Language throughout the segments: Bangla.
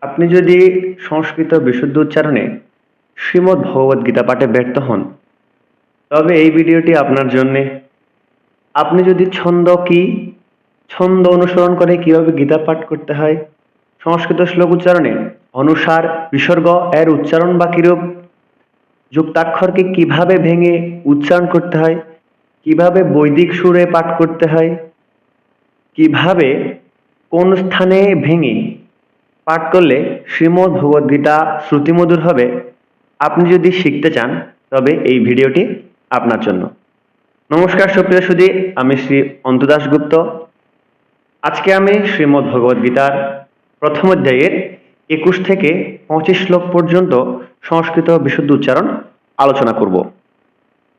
আপনি যদি সংস্কৃত বিশুদ্ধ উচ্চারণে শ্রীমদ্ ভগবদ গীতা পাঠে ব্যর্থ হন, তবে এই ভিডিওটি আপনার জন্যে। আপনি যদি ছন্দ অনুসরণ করে কিভাবে গীতা পাঠ করতে হয়, সংস্কৃত শ্লোক উচ্চারণে অনুসার বিসর্গ এর উচ্চারণ বা কিরূপ, যুক্তাক্ষরকে কিভাবে ভেঙে উচ্চারণ করতে হয়, কিভাবে বৈদিক সুরে পাঠ করতে হয়, কিভাবে কোন স্থানে ভেঙে পাঠ করলে শ্রীমদ্ ভগবদ গীতা শ্রুতিমধুর হবে, আপনি যদি শিখতে চান তবে এই ভিডিওটি আপনার জন্য। নমস্কার সুপ্রিয় সুধী, আমি শ্রী অন্তু দাশগুপ্ত। আজকে আমি শ্রীমদ্ ভগবদ গীতার প্রথম অধ্যায়ের 21 থেকে 25 শ্লোক পর্যন্ত সংস্কৃত বিশুদ্ধ উচ্চারণ আলোচনা করব।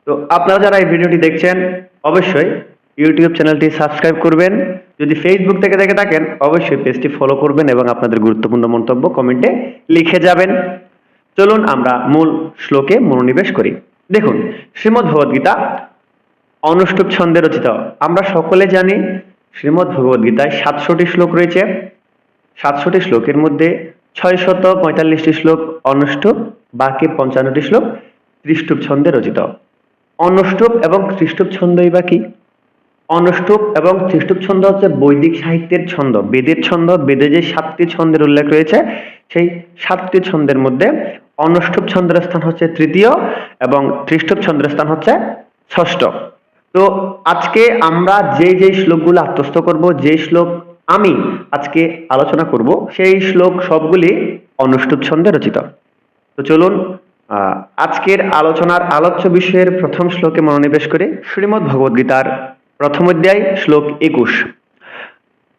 তো আপনারা যারা এই ভিডিওটি দেখছেন, অবশ্যই ইউটিউব চ্যানেলটি সাবস্ক্রাইব করবেন। যদি ফেসবুক থেকে দেখে থাকেন, অবশ্যই পেজটি ফলো করবেন এবং আপনাদের গুরুত্বপূর্ণ মন্তব্য কমেন্টে লিখে যাবেন। চলুন আমরা মূল শ্লোকে মনোনিবেশ করি। দেখুন, শ্রীমদ্ ভগবদ গীতা অনুষ্টুপ ছন্দে রচিত। আমরা সকলে জানি শ্রীমদ্ ভগবদ গীতায় 700টি শ্লোক রয়েছে। 700টি শ্লোকের মধ্যে 645টি শ্লোক অনুষ্টুপ, বাকি 55টি শ্লোক ত্রিষ্টুপ ছন্দে রচিত। অনুষ্টুপ এবং ত্রিষ্টুপ ছন্দই বা কি? অনুষ্টুপ এবং ত্রিষ্টুপ ছন্দ হচ্ছে বৈদিক সাহিত্যের ছন্দ, বেদের ছন্দ। বেদে যে 7টি ছন্দের উল্লেখ রয়েছে, সেই 7টি ছন্দের মধ্যে অনুষ্টুপ ছন্দের স্থান হচ্ছে তৃতীয় এবং ত্রিষ্টুপ ছন্দের স্থান হচ্ছে ষষ্ঠ। তো আজকে আমরা যে শ্লোকগুলো আত্মস্থ করব, যে শ্লোক আমি আজকে আলোচনা করব, সেই শ্লোক সবগুলি অনুষ্টুপ ছন্দে রচিত। তো চলুন আজকের আলোচনার আলোচ্য বিষয়ের প্রথম শ্লোকে মনোনিবেশ করে। শ্রীমদ্ ভগবদ গীতার প্রথম অধ্যায় শ্লোক 21।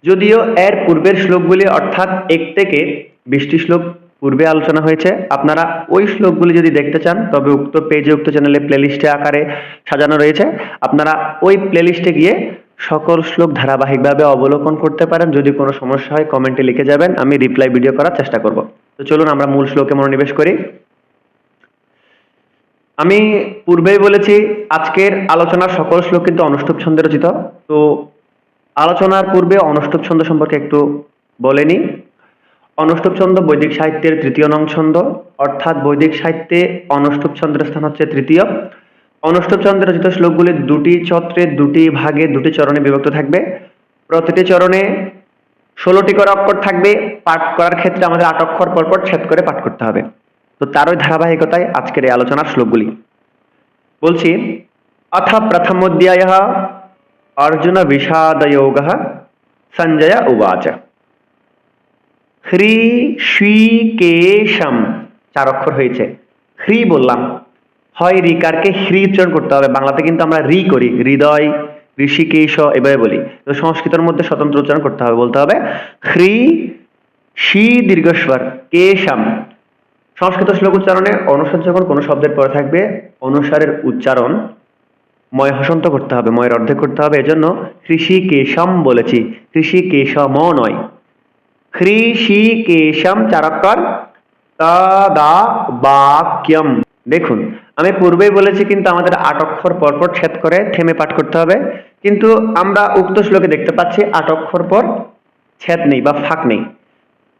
যদিও এর পূর্বের শ্লোকগুলি অর্থাৎ 1 থেকে 20টি শ্লোক পূর্বে আলোচনা হয়েছে, আপনারা ওই শ্লোকগুলি যদি দেখতে চান তবে উক্ত পেজে, উক্ত চ্যানেলে প্লেলিস্টে আকারে সাজানো রয়েছে। আপনারা ওই প্লেলিস্টে গিয়ে সকল শ্লোক ধারাবাহিকভাবে অবলোকন করতে পারেন। যদি কোনো সমস্যা হয় কমেন্টে লিখে যাবেন, আমি রিপ্লাই ভিডিও করার চেষ্টা করব। তো চলুন আমরা মূল শ্লোকে মনোনিবেশ করি। আমি পূর্বেই বলেছি আজকের আলোচনার সকল শ্লোক কিন্তু অনুষ্টুপ ছন্দে রচিত। তো আলোচনার পূর্বে অনুষ্টুপ ছন্দ সম্পর্কে একটু বলে নিই। অনুষ্টুপ ছন্দ বৈদিক সাহিত্যের তৃতীয় নং ছন্দ, অর্থাৎ বৈদিক সাহিত্যে অনুষ্টুপ ছন্দের স্থান হচ্ছে তৃতীয়। অনুষ্টুপ ছন্দে রচিত শ্লোকগুলি 2টি ছত্রে, 2টি ভাগে, 2টি চরণে বিভক্ত থাকবে। প্রতিটি চরণে 16টি করে অক্ষর থাকবে। পাঠ করার ক্ষেত্রে আমাদের 8 অক্ষর পরপর ছেদ করে পাঠ করতে হবে। তো তারই ধারাবাহিকতায় আজকের এই আলোচনার শ্লোকগুলি বলছি। অথ প্রথম অধ্যায় অর্জুন বিষাদ যোগ। সঞ্জয় উবাচ হৃষীকেশম, 4 অক্ষর হয়েছে। হৃ বললাম, হয় রিকারকে হৃ উচ্চারণ করতে হবে। বাংলাতে কিন্তু আমরা রি করি, হৃদয়, ঋষিকেশ এভাবে বলি। তো সংস্কৃতের মধ্যে স্বতন্ত্র উচ্চারণ করতে হবে, বলতে হবে হৃ শি দীর্ঘস্বর কেশম। সংস্কৃত শ্লোক উচ্চারণে অনুসার যখন কোনো শব্দের পরে থাকবে, অনুসারের উচ্চারণ ময় হসন্ত করতে হবে, ময়ের অর্ধেক করতে হবে। এজন্য হৃষিকেশম বলেছি, হৃষিকেশম নয়। হৃষিকেশম 4 অক্ষর। তদা বাক্যম। দেখুন, আমি পূর্বেই বলেছি কিন্তু আমাদের 8 অক্ষর পরপর ছেদ করে থেমে পাঠ করতে হবে। কিন্তু আমরা উক্ত শ্লোকে দেখতে পাচ্ছি 8 অক্ষর পর ছেদ নেই বা ফাঁক নেই,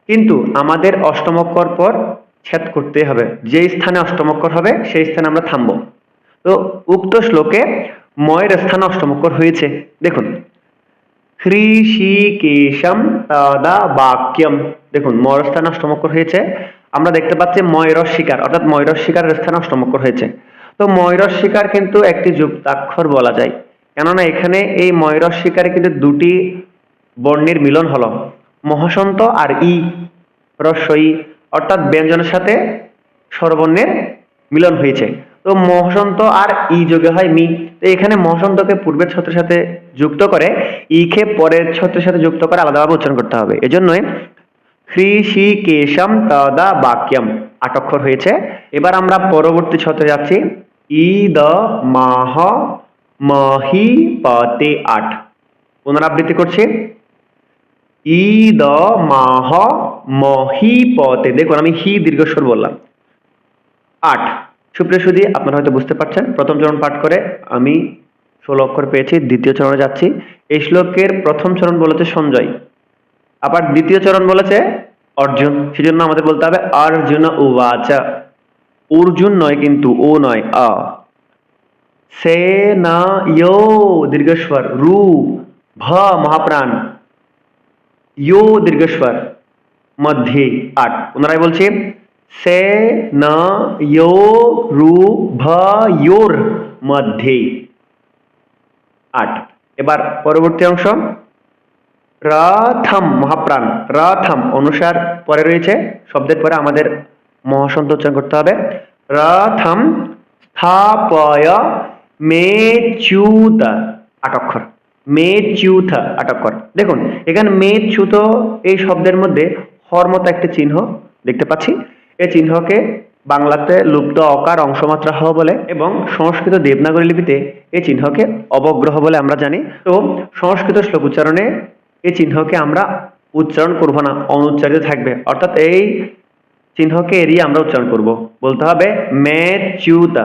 কিন্তু আমাদের অষ্টম অক্ষর পর ছেদ করতে হবে। যেই স্থানে অষ্টম অক্ষর হবে সেই স্থানে আমরা থামবো। তো উক্ত শ্লোকে ময়ের স্থানে অষ্টম অক্ষর হয়েছে। দেখুন, হৃষিকেশম তদা বাক্যম। দেখুন, ময়ের স্থানে অষ্টম অক্ষর হয়েছে। আমরা দেখতে পাচ্ছি ময়ূর শিকার, অর্থাৎ ময়ূর শিকারের স্থানে অষ্টম অক্ষর হয়েছে। তো ময়ূর শিকার কিন্তু একটি যুক্তাক্ষর বলা যায়, কেননা এখানে এই ময়ূর শিকারে কিন্তু 2টি বর্ণের মিলন হলো, মহাসন্ত আর ই, রস্বই, অর্থাৎ ব্যঞ্জনের সাথে স্বরবর্ণের মিলন হয়েছে। তো মহাসন্ত আর ই যোগে হয় মি। তো এখানে মহাসন্তকে পূর্বের ছত্রের সাথে যুক্ত করে, ই কে পরের ছত্রের সাথে যুক্ত করে আলাদাভাবে উচ্চারণ করতে হবে। এজন্যই হৃষিকেশম তদা বাক্যম 8 অক্ষর হয়েছে। এবার আমরা পরবর্তী ছত্রে যাচ্ছি। ই দ মাহ মহি পতে 8। পুনরাবৃত্তি করছি। ই দ মাহ মহি পতে। দেখুন, আমি হি দীর্ঘস্বর বললাম। 8। সুপ্রিয় সুধী, আপনারা হয়তো বুঝতে পারছেন, প্রথম চরণ পাঠ করে আমি 16 অক্ষর পেয়েছি। দ্বিতীয় চরণে যাচ্ছি। এই শ্লোকের প্রথম চরণ বলেছে সঞ্জয়, আবার দ্বিতীয় চরণ বলেছে অর্জুন, সেজন্য আমাদের বলতে হবে অর্জুন উবাচা। অর্জুন নয় কিন্তু, ও নয়, আ। সেনায়ো দীর্ঘস্বর, রু, ভ মহাপ্রাণ, ইয়ো দীর্ঘস্বর, মধ্যে ৮। পুনরায় বলছি, সেনায়ো রু ভ ইয়োর মধ্যে ৮। এবার পরবর্তী অংশ, রথম মহাপ্রাণ, রথম অনুসার পরে রয়েছে, শব্দের পরে আমাদের মহাসন্ত উচ্চারণ করতে হবে। রথম স্থাপয় মেচ্যুত, ৮ অক্ষর, মেচ্যুত ৮ অক্ষর। দেখুন এখানে মেচ্যুত এই শব্দের মধ্যে হর মতো একটি চিহ্ন দেখতে পাচ্ছি। এই চিহ্নকে বাংলাতে লুপ্ত অকার অংশমাত্রা হ বলে এবং সংস্কৃত দেবনাগরী লিপিতে এই চিহ্নকে অবগ্রহ বলে আমরা জানি। তো সংস্কৃত শ্লোক উচ্চারণে এই চিহ্নকে আমরা উচ্চারণ করব না, অনুচ্চারিত থাকবে, অর্থাৎ এই চিহ্নকে এড়িয়ে আমরা উচ্চারণ করব। বলতে হবে মেচ্যুত।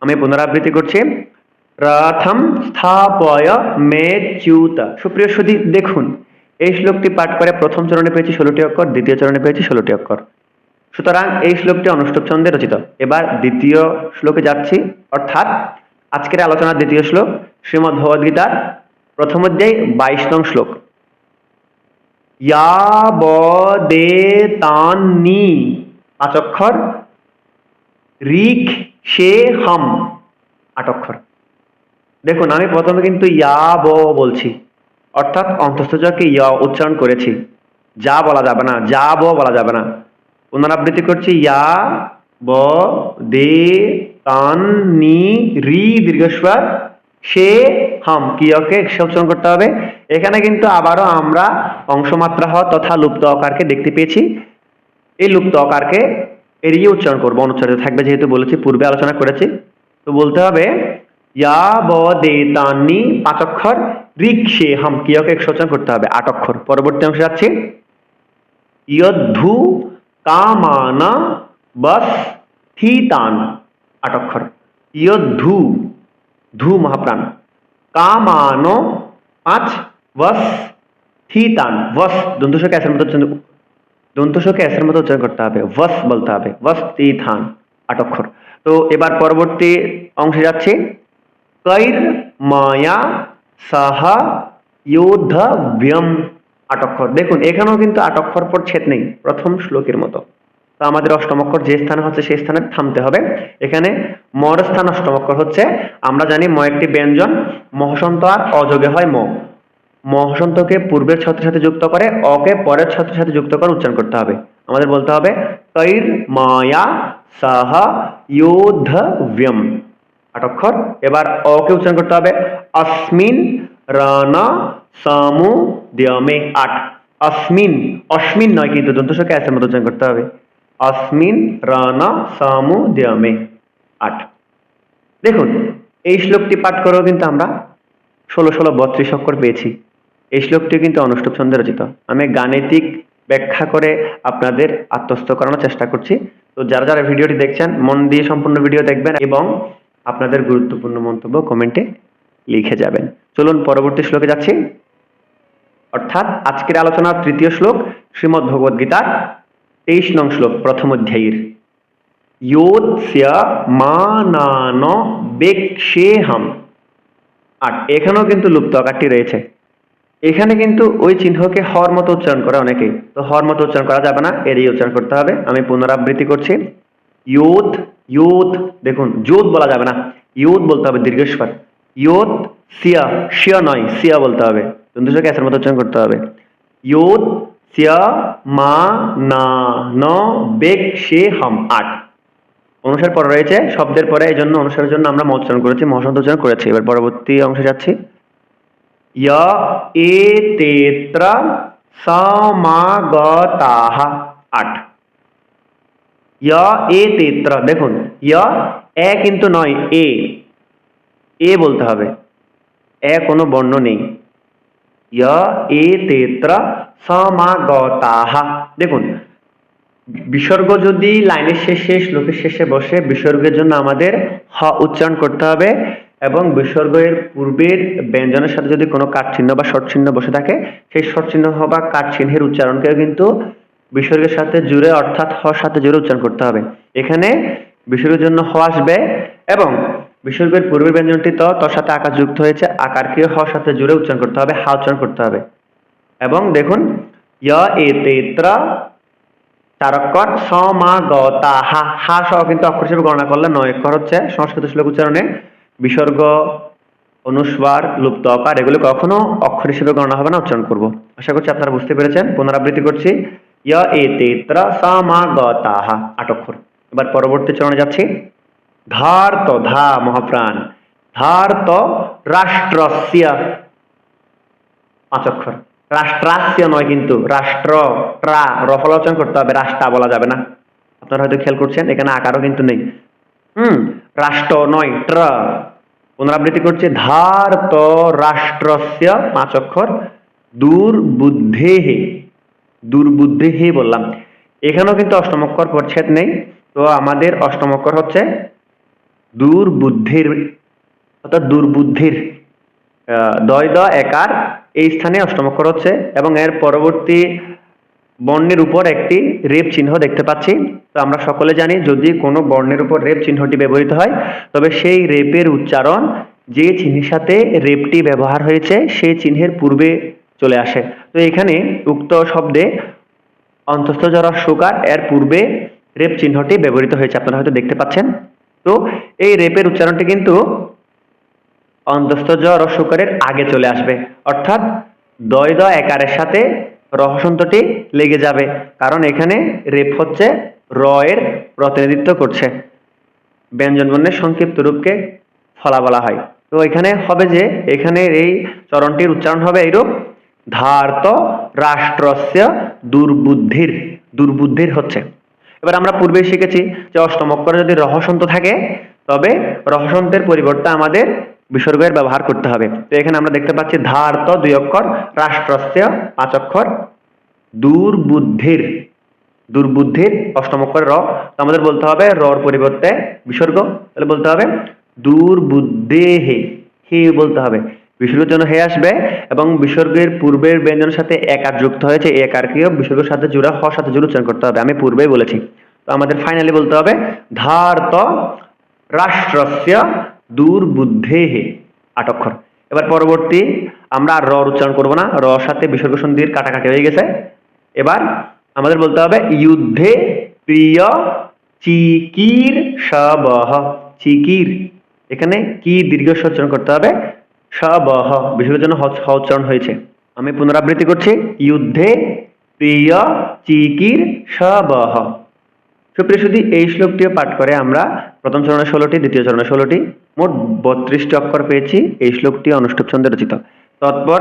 আমি পুনরাবৃত্তি করছি, রথম স্থাপয় মেচ্যুত। সুপ্রিয় সুধী, দেখুন এই শ্লোকটি পাঠ করে প্রথম চরণে পেয়েছি 16টি অক্ষর, দ্বিতীয় চরণে পেয়েছি 16টি অক্ষর। সুতরাং এই শ্লোকটি অনুষ্টুপ ছন্দে রচিত। এবার দ্বিতীয় শ্লোকে যাচ্ছি, অর্থাৎ আজকের আলোচনার দ্বিতীয় শ্লোক, শ্রীমদ্ ভগবদ গীতার প্রথম অধ্যায় 22 নং শ্লোক। ইয়াবদেতানি ৫ অক্ষর, ঋক সে হম ৮ অক্ষর। দেখুন আমি প্রথমে কিন্তু ইয়াব বলছি, অর্থাৎ অন্তঃস্থকে ইয়া উচ্চারণ করেছি, যা বলা যাবে না, যা ব বলা যাবে না। পুনরাবৃত্তি করছি, ইয়া ব দে তান নি রি দীর্ঘস্বর সে হাম, কিয়কে উচ্চারণ করতে হবে। এখানে কিন্তু আবারও আমরা অংশমাত্রা হ তথা লুপ্ত অকারকে দেখতে পেয়েছি। এই লুপ্ত অকারকে এড়িয়ে উচ্চারণ করবো, অনুচ্চারিত থাকবে, যেহেতু বলেছি, পূর্বে আলোচনা করেছি। তো বলতে হবে ইয়া ব দে তানি ৫ অক্ষর, ঋক সে হাম, কিয়কে উচ্চারণ করতে হবে ৮ অক্ষর। পরবর্তী অংশে যাচ্ছি, ইয়দ্ধু কামানা বস থিতান ৮ অক্ষর, ইয়দ্ধু, ধু মহাপ্রাণ, কামানো ৫, বস থিতান, বস দন্তস্বকে এসের মতো উচ্চারণ করতে হবে, বস বলতে হবে, বস থিতান ৮ অক্ষর। তো এবার পরবর্তী অংশে যাচ্ছে, কৈর মায়া সাহা যোদ্ধব্যম ৮ অক্ষর। দেখুন এখানেও কিন্তু ৮ অক্ষর পর ছেদ নেই, প্রথম শ্লোকের মতো। তো আমাদের অষ্টম অক্ষর যে স্থানে হচ্ছে সেই স্থানে থামতে হবে। এখানে মর স্থান অষ্টম অক্ষর হচ্ছে, আমরা জানি ম একটি ব্যঞ্জন, মহসন্ত আর অযোগে হয় ম। মহসন্তকে পূর্বের ছত্রের সাথে যুক্ত করে, অকে পরের ছত্রের সাথে যুক্ত করে উচ্চারণ করতে হবে। আমাদের বলতে হবে কৈর মায়া সাহা যোদ্ধব্যম ৮ অক্ষর। এবার অকে উচ্চারণ করতে হবে, অস্মিন রানা সামুদ্যমে ৮। অস্মিন, অস্মিন নয় কিন্তু, দন্তস্বকে এসের মতো উচ্চারণ করতে হবে, অস্মিন রানা সামুদ্যমে ৮। দেখুন এই শ্লোকটি পাঠ করেও কিন্তু আমরা ১৬-১৬-৩২ অক্ষর পেয়েছি। এই শ্লোকটি কিন্তু অনুষ্টুপ ছন্দে রচিত। আমি গাণিতিক ব্যাখ্যা করে আপনাদের আত্মস্থ করানোর চেষ্টা করছি। তো যারা যারা ভিডিওটি দেখছেন মন দিয়ে সম্পূর্ণ ভিডিও দেখবেন এবং আপনাদের গুরুত্বপূর্ণ মন্তব্য কমেন্টে লিখে যাবেন। চলুন পরবর্তী শ্লোকে যাচ্ছি, অর্থাৎ আজকের আলোচনার তৃতীয় শ্লোক, শ্রীমদ্ ভগবদ গীতার ২৩ নং শ্লোক, প্রথম অধ্যায়ের, ইয়োৎস্য মানান বেক্ষেহম ৮। এখানেও কিন্তু লুপ্ত আকারটি রয়েছে। এখানে কিন্তু ওই চিহ্নকে হর মতো উচ্চারণ করে অনেকে, তো হর মতো উচ্চারণ করা যাবে না, এড়িয়ে উচ্চারণ করতে হবে। আমি পুনরাবৃত্তি করছি, ইয়োত, ইয়োত, দেখুন যোত বলা যাবে না, ইয়োত বলতে হবে দীর্ঘস্বর, ইয়োত সিয়া, শিয়া নয়, সিয়া বলতে হবে, দন্তস্বকে এসের মতো উচ্চারণ করতে হবে। ইয়োত সিয়া মা না ন বেক্ষেহম ৮। অনুসার পরে রয়েছে শব্দের পরে, এই জন্য অনুসারের জন্য আমরা ম উচ্চারণ করেছি, মহসন্ত উচ্চারণ করেছি। এবার পরবর্তী অংশে যাচ্ছি, य एतेऽत्र समागताः ৮। य एतेऽत्र, দেখুন य এ কিন্তু নয়, এ বলতে হবে, এ কোনো বর্ণ নেই। य एतेऽत्र समागताः। দেখুন বিসর্গ যদি লাইনের শেষে, শ্লোকের শেষে বসে, বিসর্গের জন্য আমাদের হ উচ্চারণ করতে হবে এবং বিসর্গের পূর্বের ব্যঞ্জনের সাথে যদি কোনো কাট চিহ্ন বা শর্ট চিহ্ন বসে থাকে, সেই শর্ট চিহ্ন বা কাট চিহ্নের উচ্চারণকেও কিন্তু বিসর্গের সাথে জুড়ে অর্থাৎ হর সাথে জুড়ে উচ্চারণ করতে হবে। এখানে বিসর্গের জন্য হ আসবে এবং বিসর্গের পূর্বের ব্যঞ্জনটি তর সাথে আকার যুক্ত হয়েছে, আকারকে হর সাথে জুড়ে উচ্চারণ করতে হবে, হা উচ্চারণ করতে হবে। এবং দেখুন এতেত্র চারক্ষর সমাগতা হা, হা সহ কিন্তু অক্ষর হিসেবে গণনা করলে 9 অক্ষর হচ্ছে। সংস্কৃত শ্লোক উচ্চারণে বিসর্গ, অনুস্বার, লুপ্ত অকার এগুলো কখনো অক্ষর হিসেবে গণনা হবে না, উচ্চারণ করব। আশা করছি আপনারা বুঝতে পেরেছেন। পুনরাবৃত্তি করছি, এতেত্র সমাগতাঃ 8 অক্ষর। এবার পরবর্তী চরণে যাচ্ছি। ধার্ত, ধা মহাপ্রাণ, ধার্ত রাষ্ট্রস্য 5 অক্ষর। রাষ্ট্রাস্য নয় কিন্তু, রাষ্ট্র, ট্রা রফলা উচ্চারণ করতে হবে, রাষ্ট্রা বলা যাবে না। আপনারা হয়তো খেয়াল করছেন এখানে আকারও কিন্তু নেই। রাষ্ট্র নয়, ট্র। পুনরাবৃত্তি করছে, ধার্ত রাষ্ট্রস্য 5 অক্ষর। দুর্বুদ্ধেঃ, দুর্বুদ্ধেঃ বললাম। এখানেও কিন্তু অষ্টম অক্ষর পরিচ্ছেদ নেই, তো আমাদের অষ্টম অক্ষর হচ্ছে দুর্বুদ্ধির, অর্থাৎ দুর্বুদ্ধির দয় দ একার এই স্থানে অষ্টম অক্ষর হচ্ছে এবং এর পরবর্তী বর্ণের উপর একটি রেপ চিহ্ন দেখতে পাচ্ছি। তো আমরা সকলে জানি যদি কোনো বর্ণের উপর রেপ চিহ্নটি ব্যবহৃত হয় তবে সেই রেপের উচ্চারণ যে চিহ্নের সাথে রেপটি ব্যবহার হয়েছে সেই চিহ্নের পূর্বে চলে আসে। তো এখানে উক্ত শব্দে অন্তস্থ জ হ্রস্বকার এর পূর্বে রেপ চিহ্নটি ব্যবহৃত হয়েছে, আপনারা হয়তো দেখতে পাচ্ছেন। তো এই রেপের উচ্চারণটি কিন্তু অন্তস্থ জ হ্রস্বকারের আগে চলে আসবে, অর্থাৎ দয় দ একারের সাথে রহসন্তটি লেগে যাবে, কারণ এখানে রেপ হচ্ছে র এর প্রতিনিধিত্ব করছে। ব্যঞ্জন বর্ণের সংক্ষিপ্ত রূপকে ফলা বলা হয়। তো এখানে হবে যে এখানে এই চরণটির উচ্চারণ হবে এইরূপ, ধার্ত রাষ্ট্রস্য দুর্বুদ্ধির, দুর্বুদ্ধির হচ্ছে। এবার আমরা পূর্বেই শিখেছি যে অষ্টম অক্ষরে যদি রহসন্ত থাকে তবে রহসন্তের পরিবর্তে আমাদের বিসর্গের ব্যবহার করতে হবে। তো এখানে আমরা দেখতে পাচ্ছি ধার্ত 2 অক্ষর, রাষ্ট্রস্য 5 অক্ষর, দুর্বুদ্ধির, দুর্বুদ্ধির অষ্টম অক্ষর র। তো আমাদের বলতে হবে রর পরিবর্তে বিসর্গ, তাহলে বলতে হবে দুর্বুদ্ধেঃ, হে বলতে হবে। বিসর্গের জন্য হে আসবে এবং বিসর্গের পূর্বের ব্যঞ্জনের সাথে একার যুক্ত হয়েছে, এই একারকেও বিসর্গের সাথে জোড়া হর সাথে জোড়া উচ্চারণ করতে হবে, আমি পূর্বেই বলেছি। তো আমাদের ফাইনালি বলতে হবে ধার্ত রাষ্ট্রস্য দুর্বুদ্ধেঃ 8 অক্ষর। এবার পরবর্তী আমরা আর র উচ্চারণ করব না, র সাথে বিসর্গ সন্ধির কাটাকাটি হয়ে গেছে। এবার আমাদের বলতে হবে যুদ্ধে প্রিয় চিকির সবহ, চিকির, এখানে কি দীর্ঘস্বর উচ্চারণ করতে হবে, সবহ, বিসর্গের জন্য হ উচ্চারণ হয়েছে। আমি পুনরাবৃত্তি করছি, যুদ্ধে প্রিয় চিকির সবহ। সুপ্রিয় সুধী, এই শ্লোকটিও পাঠ করে আমরা প্রথম চরণে 16টি, দ্বিতীয় চরণে 16টি, মোট 32টি অক্ষর পেয়েছি। এই শ্লোকটি অনুষ্ঠুপ ছন্দে রচিত। তৎপর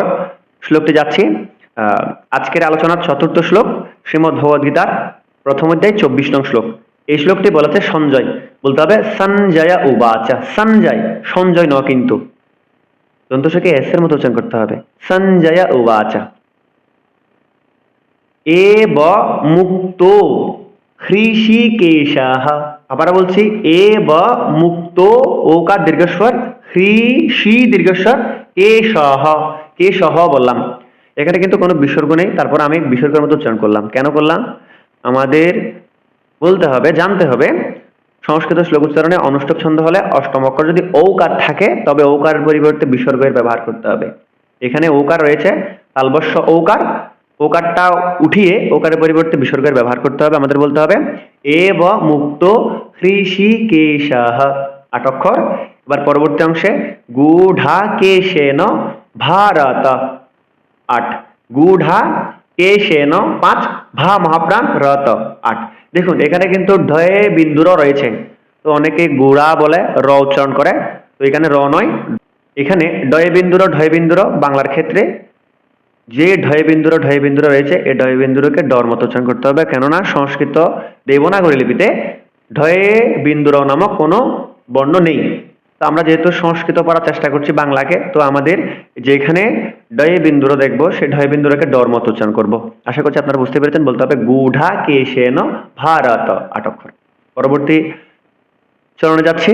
শ্লোকটি যাচ্ছি। আজকের আলোচনার 4র্থ শ্লোক, শ্রীমদ্ ভগবদ গীতার প্রথম অধ্যায় 24 নং শ্লোক। এই শ্লোকটি বলেছে সঞ্জয়, বলতে হবে সঞ্জয় উবাচা। সঞ্জয়, সঞ্জয় ন কিন্তু, দন্তস্বকে এস এর মতো উচ্চারণ করতে হবে, সঞ্জয় উবাচা। এব মুক্ত হৃষিকেশাঃ, আবার বলছি এব মুক্ত, ওকার দীর্ঘস্বর, হৃষি দীর্ঘস্বর, কেশহ, কেশহ বললাম। এখানে কিন্তু কোনো বিসর্গ নেই, তারপর আমি বিসর্গের মতো উচ্চারণ করলাম। কেন করলাম? আমাদের বলতে হবে, জানতে হবে সংস্কৃত শ্লোক উচ্চারণে অনুষ্ঠুপ ছন্দ হলে অষ্টম অক্ষর যদি ঔকার থাকে তবে ঔকারের পরিবর্তে বিসর্গের ব্যবহার করতে হবে। এখানে ঔকার রয়েছে, তালবস্য ঔকার, ওকারটা উঠিয়ে ওকারের পরিবর্তে বিসর্গের ব্যবহার করতে হবে। আমাদের বলতে হবে এব মুক্ত হৃষিকেশাঃ 8 অক্ষর। এবার পরবর্তী অংশে গূঢ়া কেশেন ভারত 8, গূঢ়া কেশেন 5, ভা মহাপ্রাণ রত 8। দেখুন এখানে কিন্তু ঢয়ে বিন্দুর রয়েছে, তো অনেকে গুড়া বলে র উচ্চারণ করে, তো এখানে র নয়, এখানে ডয়ে বিন্দুর ঢয় বিন্দুর। বাংলার ক্ষেত্রে যে ঢয় বিন্দুর রয়েছে এই ঢয় বিন্দুরকে ডর মতো উচ্চারণ করতে হবে, কেননা সংস্কৃত দেবনাগরী লিপিতে ঢয়ে বিন্দুর নামক কোনো বর্ণ নেই। তো আমরা যেহেতু সংস্কৃত পড়ার চেষ্টা করছি বাংলাকে, তো আমাদের যেখানে ঢয়ে বিন্দুর দেখবো সেই ঢয় বিন্দুরকে ডর মতো উচ্চারণ করবো। আশা করছি আপনারা বুঝতে পেরেছেন। বলতে হবে গূঢ়া কেশেন ভারত 8 অক্ষর। পরবর্তী চরণে যাচ্ছি।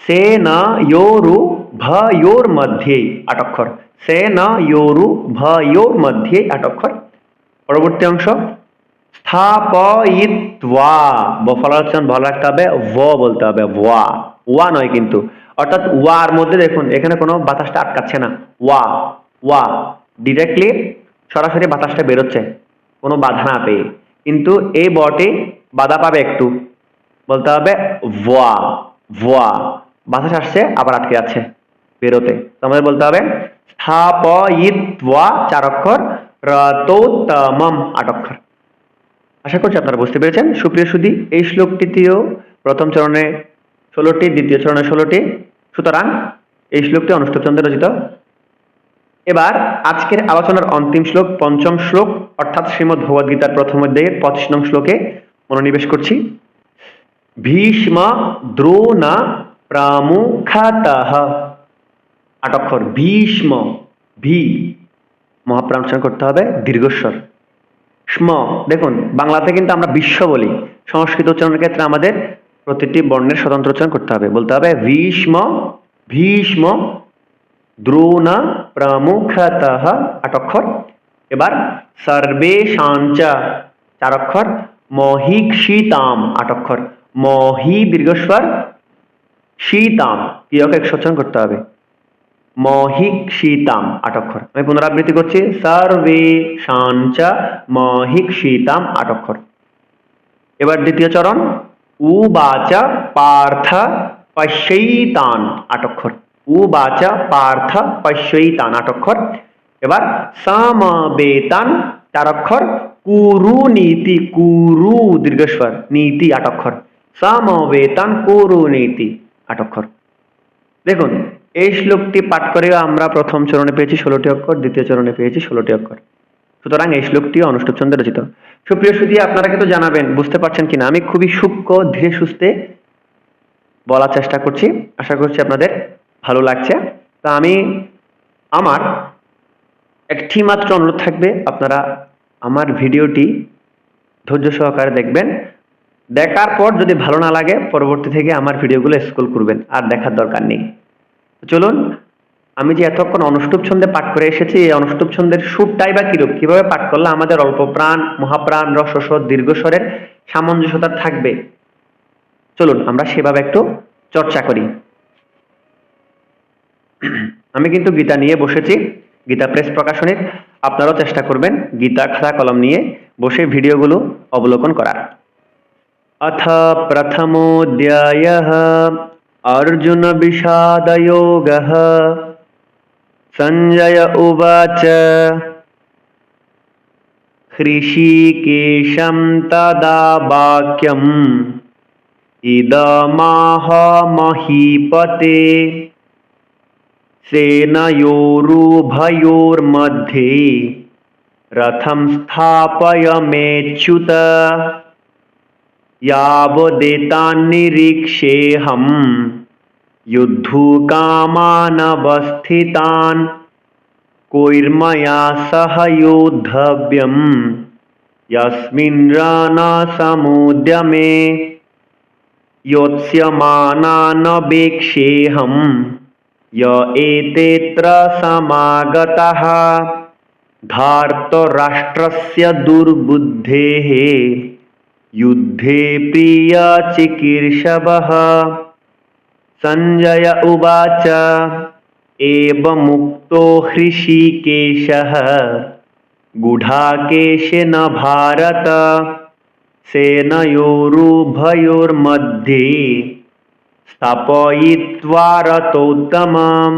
সেনয়োরু ভয়োর মধ্যে 8 অক্ষর, সেনয়োরু ভয়োর মধ্যে 8 অক্ষর। পরবর্তী অংশ স্থাপয়িত্বা, ব ফলার উচ্চারণ ভালো রাখতে হবে, ভ বলতে হবে, ওয়া, ওয়া নয় কিন্তু। অর্থাৎ ওয়ার মধ্যে দেখুন এখানে কোনো বাতাসটা আটকাচ্ছে না, ওয়া ওয়া ডিরেক্টলি সরাসরি বাতাসটা বেরোচ্ছে কোনো বাধা না পেয়ে। কিন্তু এই বটি বাধা পাবে একটু, বলতে হবে ভোয়া, ভোয়া, বাতাস আসছে আবার আটকে যাচ্ছে বেরোতে। তো আমাদের বলতে হবে স্থাপয়িত্বা 4 অক্ষর, রতোত্তমম 8 অক্ষর। আশা করছি আপনারা বুঝতে পেরেছেন। সুপ্রিয় সুধী, এই শ্লোকটিতেও প্রথম চরণে 16টি, দ্বিতীয় চরণে 16টি, সুতরাং এই শ্লোকটি অনুষ্ঠুপ ছন্দে রচিত। এবার আজকের আলোচনার অন্তিম শ্লোক, পঞ্চম শ্লোক, অর্থাৎ শ্রীমদ্ ভগবদ গীতার প্রথম অধ্যায়ের 25 নং শ্লোকে মনোনিবেশ করছি। ভীষ্ম দ্রোণ প্রামুখাতঃ 8 অক্ষর, ভীষ্ম, ভি মহাপ্রাণ উচ্চারণ করতে হবে, দীর্ঘস্বর। স্ম, দেখুন বাংলাতে কিন্তু আমরা বিশ্ব বলি, সংস্কৃত উচ্চারণের ক্ষেত্রে আমাদের প্রতিটি বর্ণের স্বতন্ত্র উচ্চারণ করতে হবে, বলতে হবে ভীষ্ম, ভীষ্ম দ্রোণ প্রামুখতঃ 8 অক্ষর। এবার সর্বেষাঞ্চ 4 অক্ষর, মহীক্ষিতাম 8 অক্ষর, মহি দীর্ঘস্বর, শীতাম ক্রিয়ক এক উচ্চারণ করতে হবে, মহীক্ষিতাম 8 অক্ষর। আমি পুনরাবৃত্তি করছি, সর্বেষাঞ্চ মহীক্ষিতাম 8 অক্ষর। এবার দ্বিতীয় চরণ, উবাচ পার্থ পশ্যৈতান 8 অক্ষর, উবাচ পার্থ পশ্যৈতান 8 অক্ষর। এবার সমবেতান 4 অক্ষর, কুরু নীতি, কুরু দীর্ঘস্বর, নীতি 8 অক্ষর, সমবেতান কুরু নীতি 8 অক্ষর। দেখুন এই শ্লোকটি পাঠ করে আমরা প্রথম চরণে পেয়েছি 16টি অক্ষর, দ্বিতীয় চরণে পেয়েছি 16টি অক্ষর। সুতরাং এই শ্লোকটি অনুষ্ঠুপ ছন্দে রচিত। সুপ্রিয় সুধী, আপনারা কিন্তু জানাবেন বুঝতে পারছেন কিনা। আমি খুবই সূক্ষ্ম ধীরে সুস্থে বলার চেষ্টা করছি, আশা করছি আপনাদের ভালো লাগছে। তা আমি আমার একটি মাত্র অনুরোধ থাকবে, আপনারা আমার ভিডিওটি ধৈর্য সহকারে দেখবেন। দেখার পর যদি ভালো না লাগে পরবর্তী থেকে আমার ভিডিওগুলো স্ক্রল করবেন, আর দেখার দরকার নেই। চলুন, আমি যে এতক্ষণ অনুষ্ঠুপ ছন্দে পাঠ করে এসেছি, এই অনুষ্ঠুপ ছন্দের সুরটাই বা কিরূপ, কিভাবে পাঠ করলে আমাদের অল্প প্রাণ, মহাপ্রাণ, রসস্বর, দীর্ঘস্বরের সামঞ্জস্যতা থাকবে, চলুন আমরা সেভাবে একটু চর্চা করি। আমি কিন্তু গীতা নিয়ে বসেছি, গীতা প্রেস প্রকাশনীর। আপনারাও চেষ্টা করবেন গীতা খাতা কলম নিয়ে বসে ভিডিওগুলো অবলোকন করার। अथ प्रथमोऽध्यायः अर्जुन विषादयोगः। संजय उवाच हृषीकेशं तदा वाक्यम् इदमाह महीपते सेनयोरुभयोर्मध्ये रथं स्थापयमेच्युत यावदेतान्निरीक्षेऽहं युद्धकामानवस्थितान् कोर्मया सह योद्धव्यं यस्मिन् रणसमुद्यमे योत्स्यमानानवेक्षेऽहं य एतेऽत्र समागतः धार्तराष्ट्रस्य दुर्बुद्धेः युद्धे प्रियचिकीर्षवः। संजय उवाच एवमुक्तो हृषीकेशः गुडाकेशेन भारत सेनयोरुभयोर्मध्ये स्थापयित्वा रथोत्तमं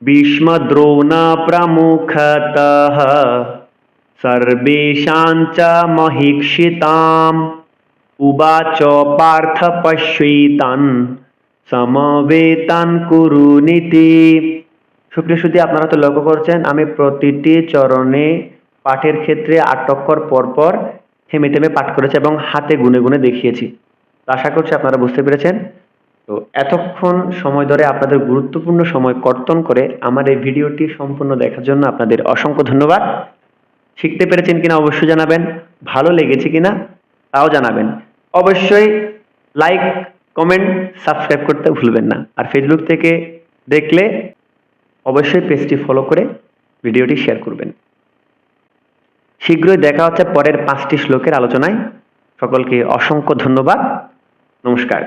भीष्मद्रोणप्रमुखतः सर्वेषाञ्च महीक्षिताम् उवाच पार्थ पश्यैतान् समवेतान् कुरुनीति। সুপ্রিয় সুধী, আপনারা তো লক্ষ্য করছেন আমি প্রতিটি চরণে পাঠের ক্ষেত্রে 8 অক্ষর পরপর থেমে থেমে পাঠ করেছি এবং হাতে গুনে গুনে দেখিয়েছি। তো আশা করছি আপনারা বুঝতে পেরেছেন। তো এতক্ষণ সময় ধরে আপনাদের গুরুত্বপূর্ণ সময় কর্তন করে আমার এই ভিডিওটি সম্পূর্ণ দেখার জন্য আপনাদের অসংখ্য ধন্যবাদ। শিখতে পেরেছেন কিনা অবশ্যই জানাবেন, ভালো লেগেছে কিনা তাও জানাবেন। অবশ্যই লাইক, কমেন্ট, সাবস্ক্রাইব করতে ভুলবেন না। আর ফেসবুক থেকে দেখলে অবশ্যই পেজটি ফলো করে ভিডিওটি শেয়ার করবেন। শীঘ্রই দেখা হচ্ছে পরের 5টি শ্লোকের আলোচনায়। সকলকে অসংখ্য ধন্যবাদ। নমস্কার।